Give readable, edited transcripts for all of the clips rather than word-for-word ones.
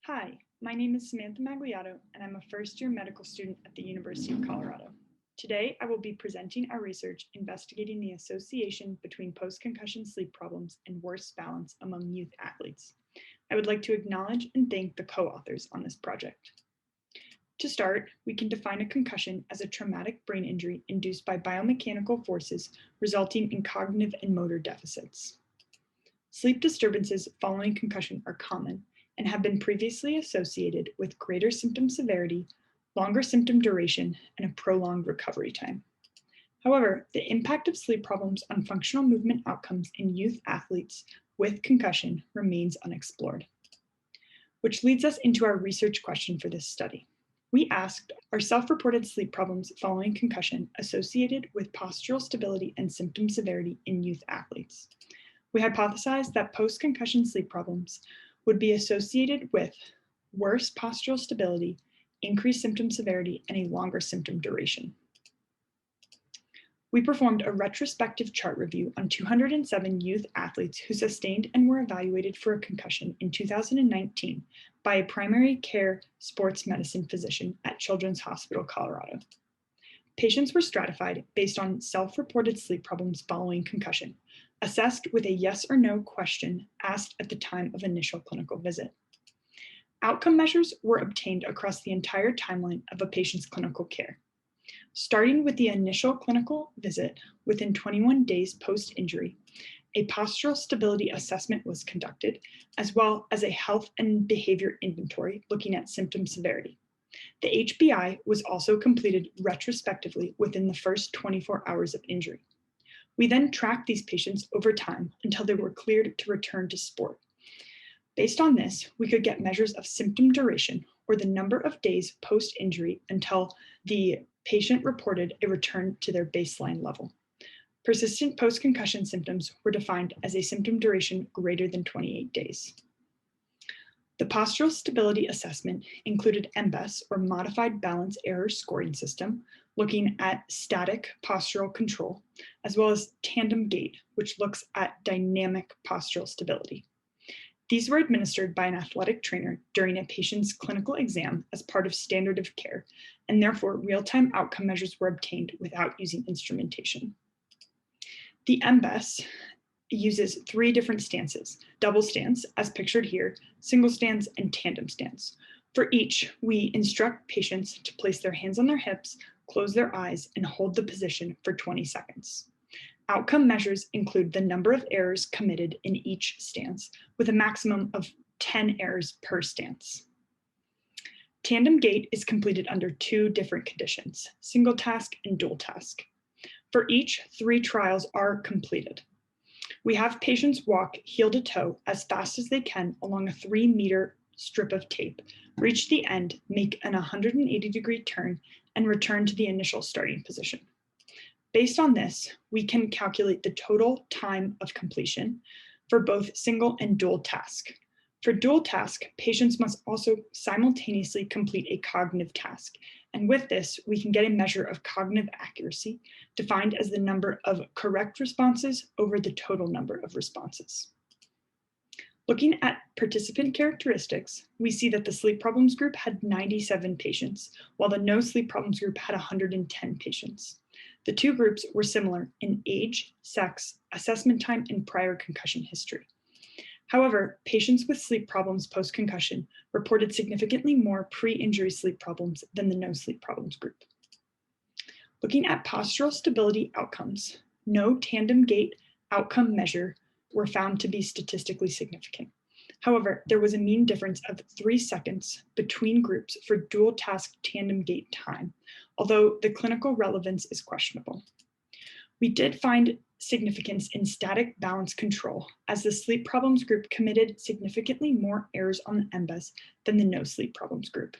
Hi, my name is Samantha Magliato, and I'm a first-year medical student at the University of Colorado. Today, I will be presenting our research investigating the association between post-concussion sleep problems and worse balance among youth athletes. I would like to acknowledge and thank the co-authors on this project. To start, we can define a concussion as a traumatic brain injury induced by biomechanical forces resulting in cognitive and motor deficits. Sleep disturbances following concussion are common and have been previously associated with greater symptom severity, longer symptom duration, and a prolonged recovery time. However, the impact of sleep problems on functional movement outcomes in youth athletes with concussion remains unexplored. Which leads us into our research question for this study. We asked, are self-reported sleep problems following concussion associated with postural stability and symptom severity in youth athletes? We hypothesized that post-concussion sleep problems would be associated with worse postural stability, increased symptom severity, and a longer symptom duration. We performed a retrospective chart review on 207 youth athletes who sustained and were evaluated for a concussion in 2019 by a primary care sports medicine physician at Children's Hospital, Colorado. Patients were stratified based on self-reported sleep problems following concussion, assessed with a yes or no question asked at the time of initial clinical visit. Outcome measures were obtained across the entire timeline of a patient's clinical care. Starting with the initial clinical visit, within 21 days post-injury, a postural stability assessment was conducted, as well as a health and behavior inventory looking at symptom severity. The HBI was also completed retrospectively within the first 24 hours of injury. We then tracked these patients over time until they were cleared to return to sport. Based on this, we could get measures of symptom duration, or the number of days post-injury until the patient reported a return to their baseline level. Persistent post-concussion symptoms were defined as a symptom duration greater than 28 days. The postural stability assessment included MBES, or Modified Balance Error Scoring System, looking at static postural control, as well as tandem gait, which looks at dynamic postural stability. These were administered by an athletic trainer during a patient's clinical exam as part of standard of care, and therefore real-time outcome measures were obtained without using instrumentation. The MBES uses 3 different stances: double stance, as pictured here, single stance, and tandem stance. For each, we instruct patients to place their hands on their hips, close their eyes, and hold the position for 20 seconds. Outcome measures include the number of errors committed in each stance, with a maximum of 10 errors per stance. Tandem gait is completed under 2 different conditions: single task and dual task. For each, 3 trials are completed. We have patients walk heel to toe as fast as they can along a 3-meter strip of tape, reach the end, make an 180-degree turn, and return to the initial starting position. Based on this, we can calculate the total time of completion for both single and dual task. For dual task, patients must also simultaneously complete a cognitive task. And with this, we can get a measure of cognitive accuracy, defined as the number of correct responses over the total number of responses. Looking at participant characteristics, we see that the sleep problems group had 97 patients, while the no sleep problems group had 110 patients. The 2 groups were similar in age, sex, assessment time, and prior concussion history. However, patients with sleep problems post-concussion reported significantly more pre-injury sleep problems than the no sleep problems group. Looking at postural stability outcomes, no tandem gait outcome measure were found to be statistically significant. However, there was a mean difference of 3 seconds between groups for dual task tandem gait time, although the clinical relevance is questionable. We did find significance in static balance control, as the sleep problems group committed significantly more errors on the MBES than the no sleep problems group.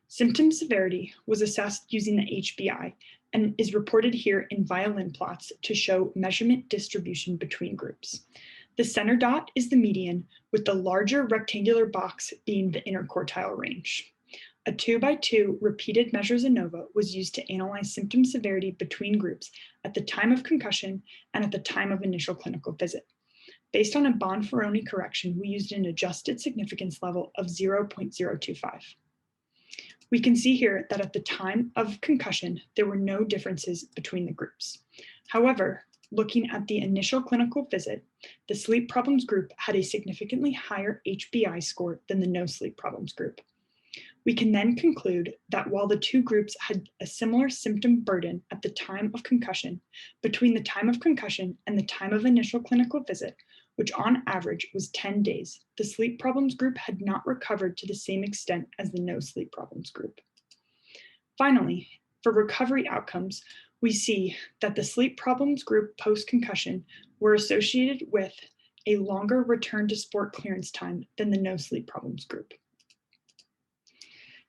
Symptom severity was assessed using the HBI and is reported here in violin plots to show measurement distribution between groups. The center dot is the median, with the larger rectangular box being the interquartile range. A 2x2 repeated measures ANOVA was used to analyze symptom severity between groups at the time of concussion and at the time of initial clinical visit. Based on a Bonferroni correction, we used an adjusted significance level of 0.025. We can see here that at the time of concussion, there were no differences between the groups. However, looking at the initial clinical visit, the sleep problems group had a significantly higher HBI score than the no sleep problems group. We can then conclude that while the two groups had a similar symptom burden at the time of concussion, between the time of concussion and the time of initial clinical visit, which on average was 10 days, the sleep problems group had not recovered to the same extent as the no sleep problems group. Finally, for recovery outcomes, we see that the sleep problems group post-concussion were associated with a longer return to sport clearance time than the no sleep problems group.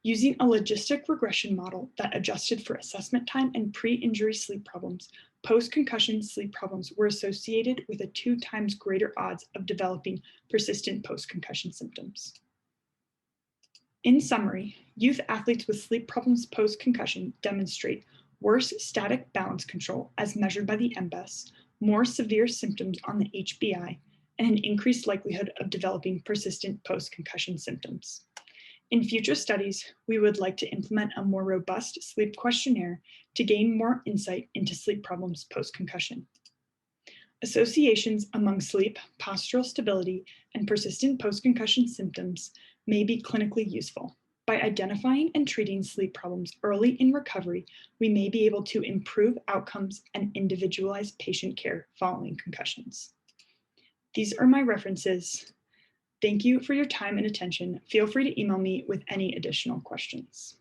Using a logistic regression model that adjusted for assessment time and pre-injury sleep problems, post-concussion sleep problems were associated with a 2 times greater odds of developing persistent post-concussion symptoms. In summary, youth athletes with sleep problems post-concussion demonstrate worse static balance control as measured by the MBES, more severe symptoms on the HBI, and an increased likelihood of developing persistent post-concussion symptoms. In future studies, we would like to implement a more robust sleep questionnaire to gain more insight into sleep problems post-concussion. Associations among sleep, postural stability, and persistent post-concussion symptoms may be clinically useful. By identifying and treating sleep problems early in recovery, we may be able to improve outcomes and individualize patient care following concussions. These are my references. Thank you for your time and attention. Feel free to email me with any additional questions.